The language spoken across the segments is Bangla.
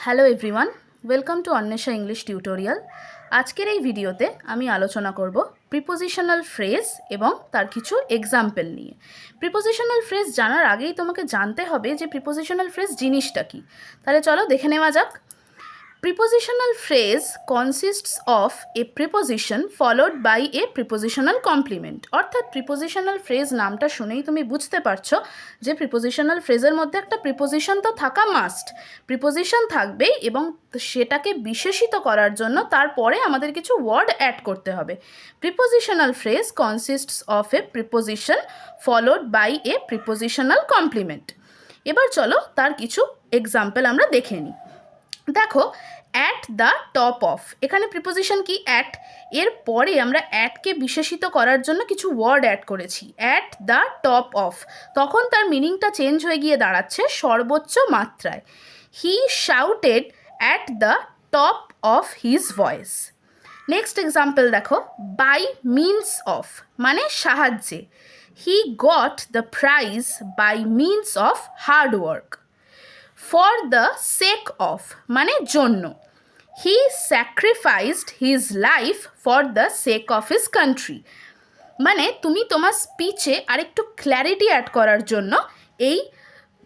Hello everyone, welcome to Anwesha English tutorial. আজকের এই ভিডিওতে আমি আলোচনা করব প্রিপোজিশনাল ফ্রেজ এবং তার কিছু এক্সাম্পল নিয়ে। প্রিপোজিশনাল ফ্রেজ জানার আগেই তোমাকে জানতে হবে যে প্রিপোজিশনাল ফ্রেজ জিনিসটা কী। তাহলে চলো দেখে নেওয়া যাক। Prepositional phrase consists of a preposition followed by a prepositional complement। অর্থাৎ প্রিপোজিশনাল ফ্রেজ নামটা শুনেই তুমি বুঝতে পারছো যে প্রিপোজিশনাল ফ্রেজের মধ্যে একটা প্রিপোজিশন তো থাকা মাস্ট। প্রিপোজিশন থাকবেই এবং সেটাকে বিশেষিত করার জন্য তারপরে আমাদের কিছু ওয়ার্ড অ্যাড করতে হবে। Prepositional phrase consists of a preposition followed by a prepositional complement. এবার চলো তার কিছু এক্সাম্পল আমরা দেখে নিই। দেখো, অ্যাট দ্য টপ অফ, এখানে প্রিপোজিশন কি অ্যাট, এর পরে আমরা অ্যাটকে বিশেষিত করার জন্য কিছু ওয়ার্ড অ্যাড করেছি, অ্যাট দ্য টপ অফ, তখন তার মিনিংটা চেঞ্জ হয়ে গিয়ে দাঁড়াচ্ছে সর্বোচ্চ মাত্রায়। He shouted at the top of his voice. Next example দেখো, বাই মিনস অফ মানে সাহায্যে। He got the prize by means of hard work. For the sake of মানে জন্য। He sacrificed his life for the sake of his country. মানে তুমি তোমার স্পিচে আরেকটু ক্ল্যারিটি অ্যাড করার জন্য এই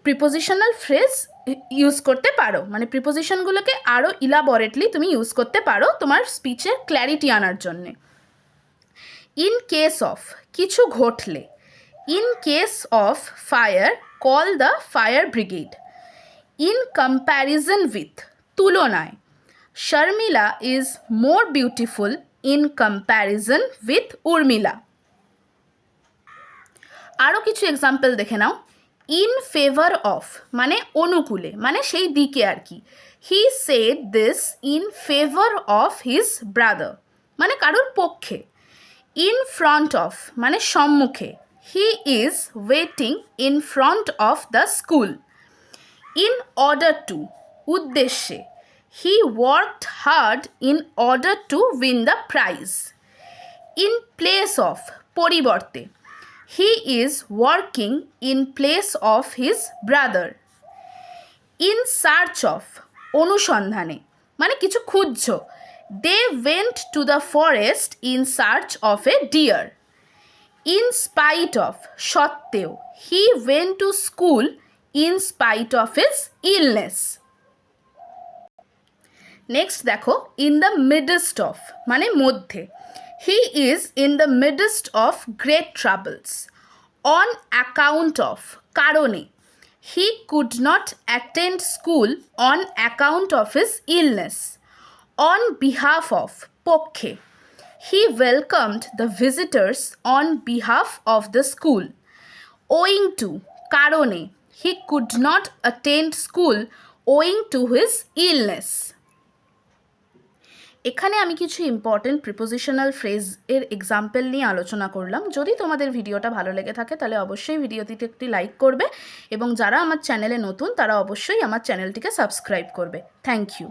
প্রিপোজিশনাল ফ্রেজ ইউজ করতে পারো, মানে প্রিপোজিশনগুলোকে আরও ইলাবরেটলি তুমি ইউজ করতে পারো তোমার স্পিচে ক্ল্যারিটি আনার জন্যে। ইন কেস অফ কিছু ঘটলে। In case of fire call the fire brigade. In comparison with তুলনায়। Sharmila is more beautiful in comparison with Urmila. আরও কিছু এক্সাম্পল দেখে নাও। ইন ফেভার অফ মানে অনুকূলে, মানে সেই দিকে আর কি। He said this in favour of his brother মানে কারোর পক্ষে। ইন ফ্রন্ট অফ মানে সম্মুখে। He is waiting in front of the school. In order to উদ্দেশ্যে। He worked hard in order to win the prize. In place of পরিবর্তে। He is working in place of his brother. In search of অনুসন্ধানে মানে কিছু খুঁজছ। They went to the forest in search of a deer. In spite of সত্ত্বেও। He went to school in spite of his illness. Next দেখো, ইন দ্য মিডস্ট অফ মানে মধ্যে। He is in the midst of great troubles. On account of কারণে। He could not attend school on account of his illness. On behalf of পক্ষে। He welcomed the visitors on behalf of the school. Owing to কারণে। He could not attend school owing to his illness. এখানে আমি কিছু ইম্পর্টেন্ট প্রিপোজিশনাল ফ্রেজ এর এক্সাম্পল নিয়ে আলোচনা করলাম। যদি তোমাদের ভিডিওটা ভালো লেগে থাকে তাহলে অবশ্যই ভিডিওটিতে একটি লাইক করবে এবং যারা আমার চ্যানেলে নতুন তারা অবশ্যই আমার চ্যানেলটিকে সাবস্ক্রাইব করবে। Thank you.